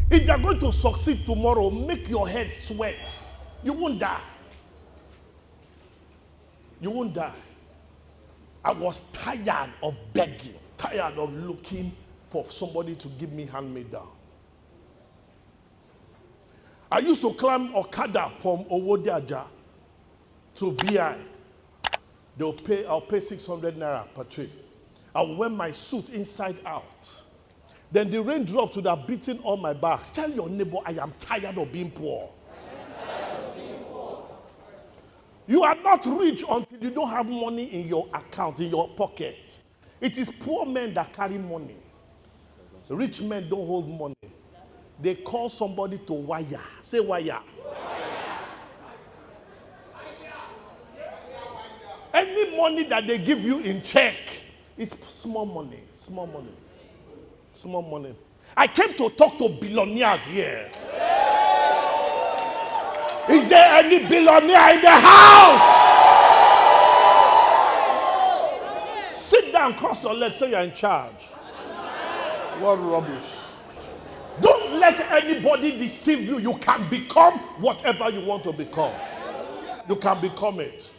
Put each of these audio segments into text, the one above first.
If you are going to succeed tomorrow, make your head sweat. You won't die. You won't die. I was tired of begging, tired of looking for somebody to give me hand-me-down. I used to climb Okada from Owode-Aja to VI. I'll pay 600 naira per trip. I'll wear my suit inside out. Then the raindrops would have beaten on my back. Tell your neighbor, I am tired of being poor. You are not rich until you don't have money in your account, in your pocket. It is poor men that carry money. Rich men don't hold money. They call somebody to wire. Say wire. Any money that they give you in check is small money, small money, small money. I came to talk to billionaires here. Is there any billionaire in the house? Sit down, cross your legs, say you're in charge. What rubbish. Don't let anybody deceive you. You can become whatever you want to become. You can become it.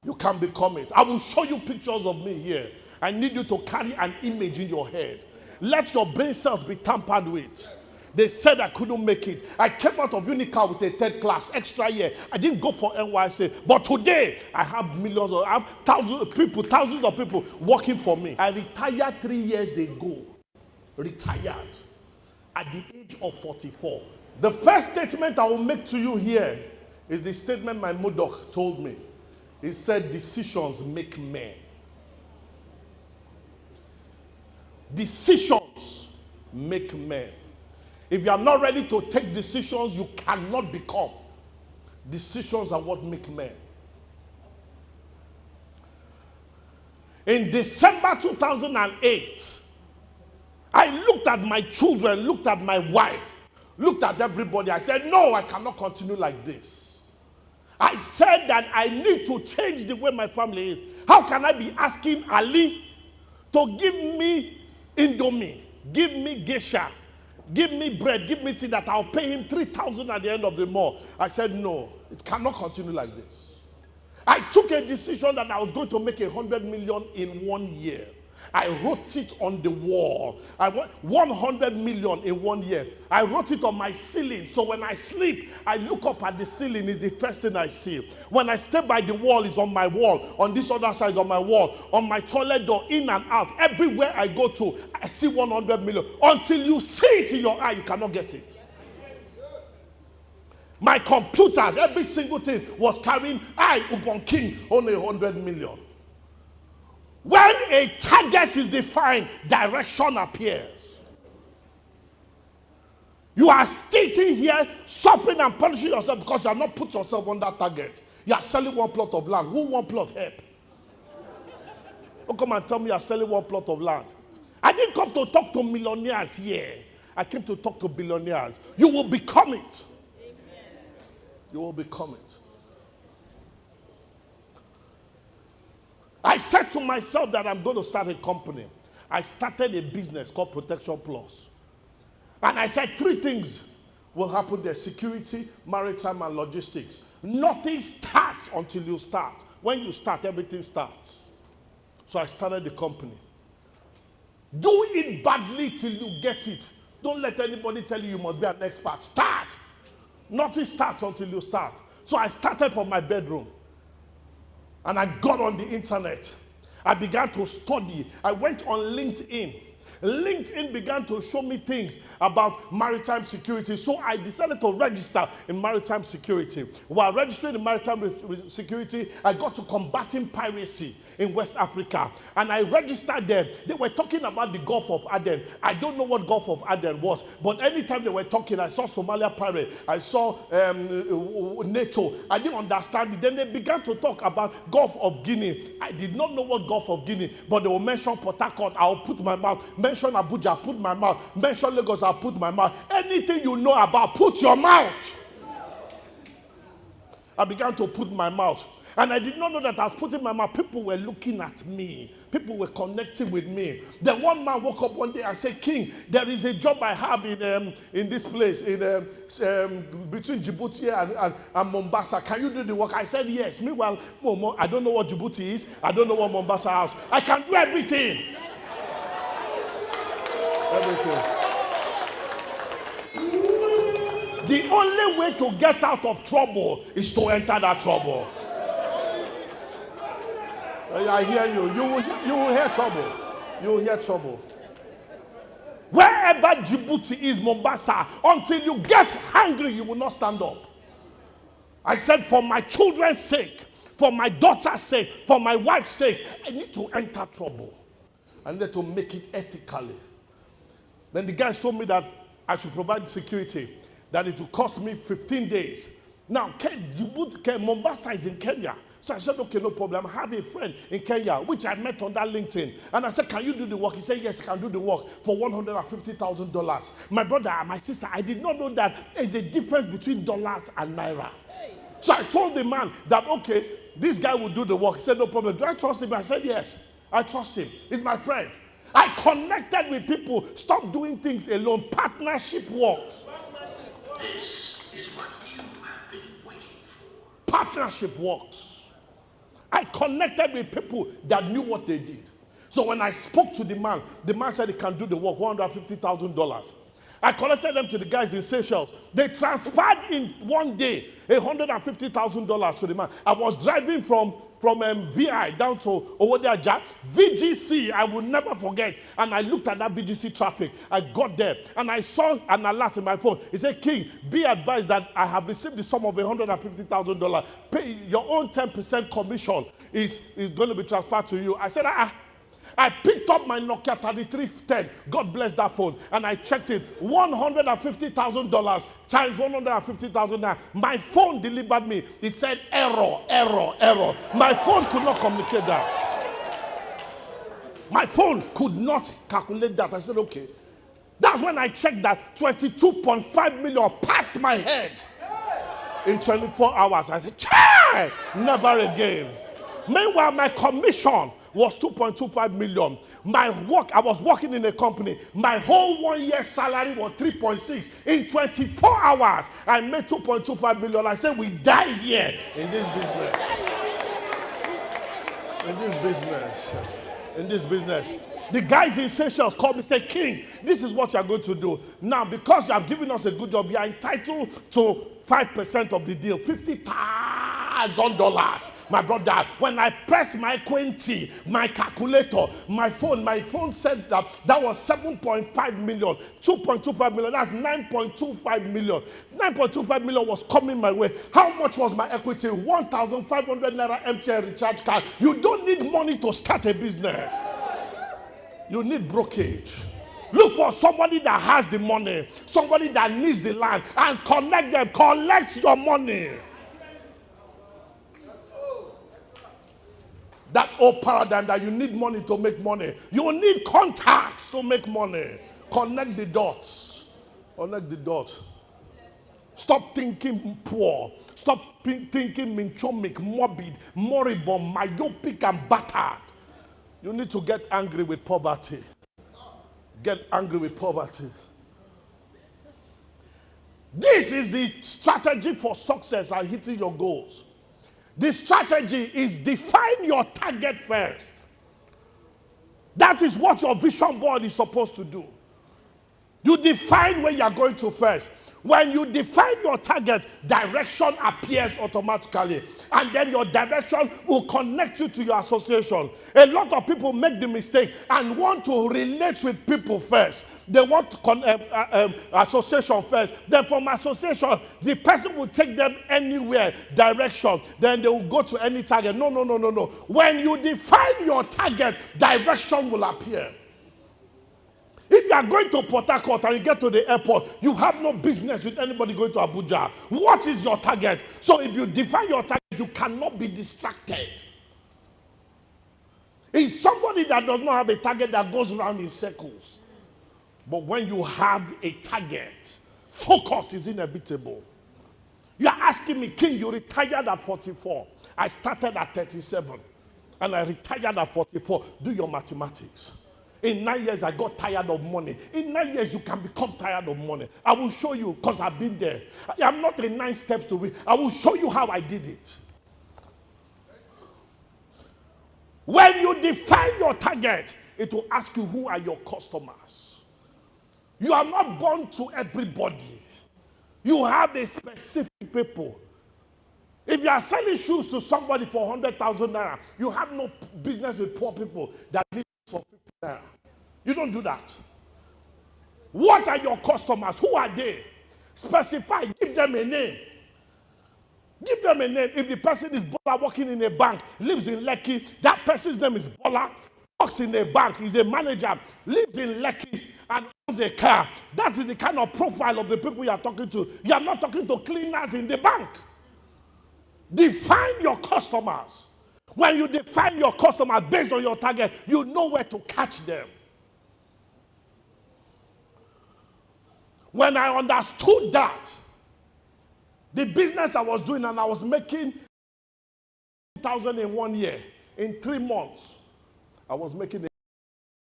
You can become it. I will show you pictures of me here. I need you to carry an image in your head. Let your brain cells be tampered with. They said I couldn't make it. I came out of Unical with a third class, extra year. I didn't go for NYC. But today, I have millions, I have thousands of people working for me. I retired 3 years ago. Retired at the age of 44. The first statement I will make to you here is the statement my Murdoch told me. He said, decisions make men. Decisions make men. If you are not ready to take decisions, you cannot become. Decisions are what make men. In December 2008, I looked at my children, looked at my wife, looked at everybody. I said, no, I cannot continue like this. I said that I need to change the way my family is. How can I be asking Ali to give me Indomie, give me geisha, give me bread, give me tea that I'll pay him 3,000 at the end of the month? I said, no, it cannot continue like this. I took a decision that I was going to make 100 million in 1 year. I wrote it on the wall. I want 100 million in 1 year. I wrote it on my ceiling. So when I sleep, I look up at the ceiling. It's the first thing I see. When I stay by the wall, it's on my wall. On this other side is on my wall. On my toilet door, in and out. Everywhere I go to, I see 100 million. Until you see it in your eye, you cannot get it. My computers, every single thing was carrying, Ubon King, only 100 million. When a target is defined, direction appears. You are sitting here suffering and punishing yourself because you have not put yourself on that target. You are selling one plot of land. Who one plot help? Don't come and tell me you are selling one plot of land. I didn't come to talk to millionaires here. I came to talk to billionaires. You will become it. You will become it. I said to myself that I'm going to start a company. I started a business called Protection Plus. And I said 3 things will happen there: security, maritime, and logistics. Nothing starts until you start. When you start, everything starts. So I started the company. Do it badly till you get it. Don't let anybody tell you you must be an expert. Start. Nothing starts until you start. So I started from my bedroom. And I got on the internet. I began to study. I went on LinkedIn. LinkedIn began to show me things about maritime security. So I decided to register in maritime security. While registering in maritime security, I got to combating piracy in West Africa. And I registered there. They were talking about the Gulf of Aden. I don't know what Gulf of Aden was. But anytime they were talking, I saw Somalia pirate. I saw NATO. I didn't understand it. Then they began to talk about Gulf of Guinea. I did not know what Gulf of Guinea, but they will mention Port Harcourt. I'll put my mouth. Mention Abuja, put my mouth. Mention Lagos, I'll put my mouth. Anything you know about, put your mouth. I began to put my mouth. And I did not know that I was putting my mouth. People were looking at me. People were connecting with me. Then one man woke up one day and said, King, there is a job I have in this place, between Djibouti and Mombasa. Can you do the work? I said, yes. Meanwhile, I don't know what Djibouti is. I don't know what Mombasa is. I can do everything. Everything. The only way to get out of trouble is to enter that trouble. I hear you. You will hear trouble. You will hear trouble. Wherever Djibouti is, Mombasa, until you get hungry, you will not stand up. I said, for my children's sake, for my daughter's sake, for my wife's sake, I need to enter trouble. I need to make it ethically. Then the guys told me that I should provide security, that it will cost me 15 days. Now, Mombasa is in Kenya. So I said, okay, no problem. I have a friend in Kenya, which I met on that LinkedIn. And I said, can you do the work? He said, yes, I can do the work for $150,000. My brother and my sister, I did not know that there's a difference between dollars and naira. So I told the man that, okay, this guy will do the work. He said, no problem. Do I trust him? I said, yes, I trust him. He's my friend. I connected with people. Stop doing things alone. Partnership works. This is what you have been waiting for. Partnership works. I connected with people that knew what they did. So when I spoke to the man said he can do the work, $150,000. I connected them to the guys in Seychelles. They transferred in one day $150,000 to the man. I was driving from VI down to Owode-Ajah, VGC, I will never forget. And I looked at that VGC traffic. I got there and I saw an alert in my phone. It said, King, be advised that I have received the sum of $150,000. Pay your own 10% commission is going to be transferred to you. I said, I picked up my Nokia 3310. God bless that phone. And I checked it. $150,000 times 150,000. My phone delivered me. It said error, error, error. My phone could not communicate that. My phone could not calculate that. I said, okay. That's when I checked that 22.5 million passed my head in 24 hours. I said, Chai! Never again. Meanwhile, my commission was 2.25 million. My work, I was working in a company. My whole 1 year salary was 3.6. In 24 hours, I made 2.25 million. I said, we die here in this business. In this business. In this business. The guys in Seychelles called me and said, King, this is what you are going to do. Now, because you have given us a good job, you are entitled to 5% of the deal, $50,000. My brother, when I pressed my Quinty, my calculator, my phone said that was 7.5 million, 2.25 million, that's 9.25 million. 9.25 million was coming my way. How much was my equity? 1,500 naira MTN recharge card. You don't need money to start a business. You need brokerage. Look for somebody that has the money, somebody that needs the land, and connect them. Collect your money. That old paradigm that you need money to make money. You need contacts to make money. Connect the dots. Connect the dots. Stop thinking poor. Stop thinking minchomic, morbid, moribund, myopic, and battered. You need to get angry with poverty. Get angry with poverty. This is the strategy for success and hitting your goals. The strategy is define your target first. That is what your vision board is supposed to do. You define where you are going to first. When you define your target, direction appears automatically. And then your direction will connect you to your association. A lot of people make the mistake and want to relate with people first. They want association first. Then from association, the person will take them anywhere, direction. Then they will go to any target. No. When you define your target, direction will appear. If you are going to Port Harcourt and you get to the airport, you have no business with anybody going to Abuja. What is your target? So if you define your target, you cannot be distracted. It's somebody that does not have a target that goes around in circles. But when you have a target, focus is inevitable. You are asking me, King, you retired at 44. I started at 37. And I retired at 44. Do your mathematics. In 9 years, I got tired of money. In 9 years, you can become tired of money. I will show you because I've been there. I'm not in 9 steps to win. I will show you how I did it. When you define your target, it will ask you who are your customers. You are not born to everybody. You have a specific people. If you are selling shoes to somebody for 100,000 naira, you have no business with poor people that need for 50 naira. You don't do that. What are your customers? Who are they? Specify. Give them a name. Give them a name. If the person is Bola working in a bank, lives in Lekki, that person's name is Bola, works in a bank, he's a manager, lives in Lekki, and owns a car. That is the kind of profile of the people you are talking to. You are not talking to cleaners in the bank. Define your customers. When you define your customers based on your target, you know where to catch them. When I understood that, the business I was doing, and I was making 1,000 in 1 year, in 3 months, I was making $1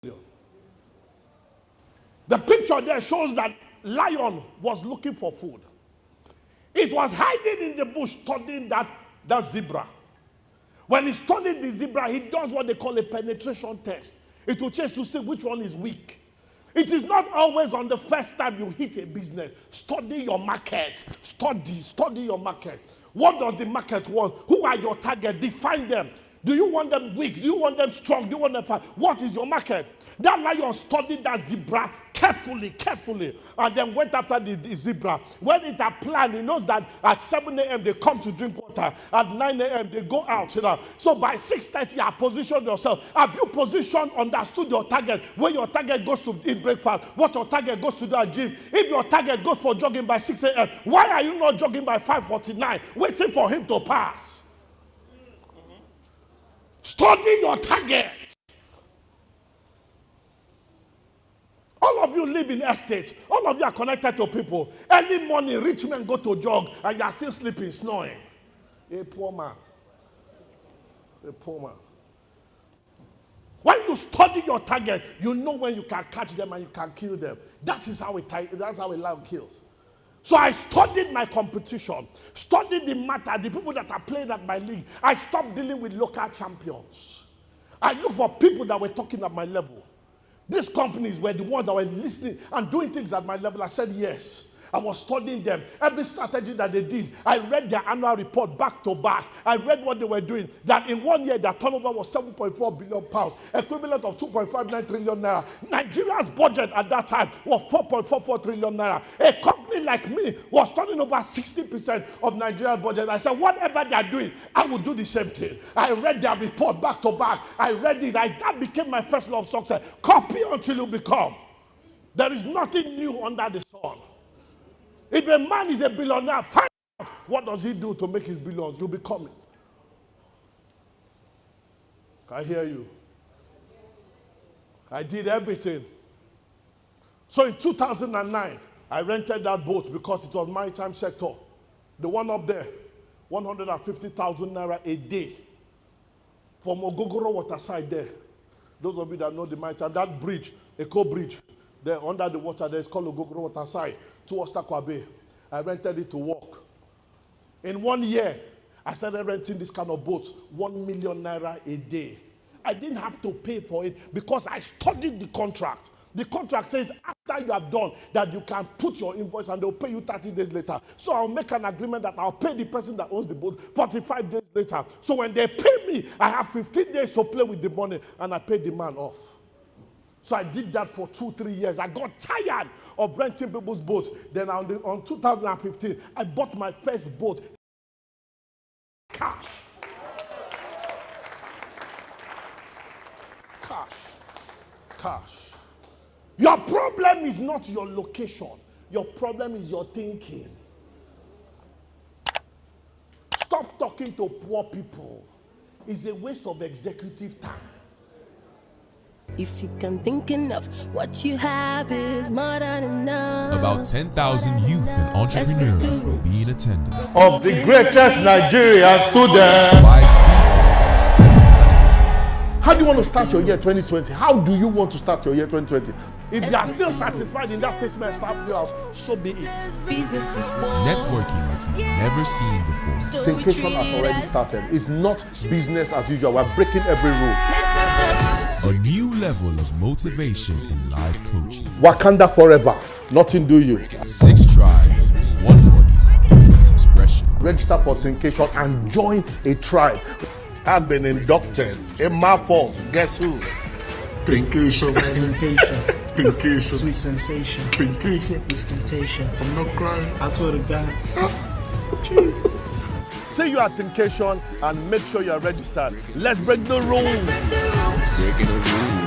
million. The picture there shows that lion was looking for food. It was hiding in the bush studying that zebra. When he studied the zebra, he does what they call a penetration test. It will check to see which one is weak. It is not always on the first time you hit a business. Study your market. Study your market. What does the market want? Who are your target? Define them. Do you want them weak? Do you want them strong? Do you want them fast? What is your market? That lion studied that zebra carefully, and then went after the zebra. When it had planned, he knows that at 7 a.m. they come to drink water. At 9 a.m. they go out. So by 6:30, you have positioned yourself. Have you positioned, understood your target? Where your target goes to eat breakfast, what your target goes to do at gym. If your target goes for jogging by 6 a.m., why are you not jogging by 5:49, waiting for him to pass? Study your target. All of you live in estate. All of you are connected to people. Early morning, rich men go to jog, and you are still sleeping, snoring. A poor man. A poor man. When you study your target, you know when you can catch them and you can kill them. That's how a lion kills. So I studied my competition, studied the matter, the people that are playing at my league. I stopped dealing with local champions. I looked for people that were talking at my level. These companies were the ones that were listening and doing things at my level. I said yes. I was studying them. Every strategy that they did, I read their annual report back to back. I read what they were doing. That in 1 year, their turnover was 7.4 billion pounds, equivalent of 2.59 trillion naira. Nigeria's budget at that time was 4.44 trillion naira. A company like me was turning over 60% of Nigeria's budget. I said, whatever they are doing, I will do the same thing. I read their report back to back. I read it. That became my first law of success. Copy until you become. There is nothing new under the sun. If a man is a billionaire, find out what does he do to make his billions. You become it. I hear you. I did everything. So in 2009, I rented that boat because it was maritime sector. The one up there, 150,000 naira a day. From Ogogoro waterside there. Those of you that know the maritime, that bridge, Eco Bridge, there under the water, there is called Ogogoro waterside, towards Takwa Bay. I rented it to work. In 1 year, I started renting this kind of boats, 1 million naira a day. I didn't have to pay for it because I studied the contract. The contract says after you have done that you can put your invoice and they'll pay you 30 days later. So I'll make an agreement that I'll pay the person that owns the boat 45 days later. So when they pay me, I have 15 days to play with the money and I pay the man off. So I did that for 2-3 years. I got tired of renting people's boats. Then on 2015, I bought my first boat. Cash. Your problem is not your location. Your problem is your thinking. Stop talking to poor people. It's a waste of executive time. If you can think enough, what you have is more than enough. About 10,000 youth and entrepreneurs will be in attendance. Of the greatest Nigerian student. 5 speakers and 7 panelists. How do you want to start your year 2020? How do you want to start your year 2020? If you are still satisfied in that face man slap you out, so be it. Business is war. Networking like you've never seen before. So we Thinkation treat has it already as- started. It's not business as usual. We're breaking every rule. A new level of motivation in life coaching. Wakanda forever. Nothing do you. 6 tribes, 1 body, different expression. Register for Thinkation and join a tribe. I've been inducted. In my fault. Guess who? Thinkation, Thinkation, Sweet sensation, Thinkation. it's temptation. I'm not crying. I swear to God. See you at Thinkation and make sure you're registered. Let's break the rules. Breaking the rules.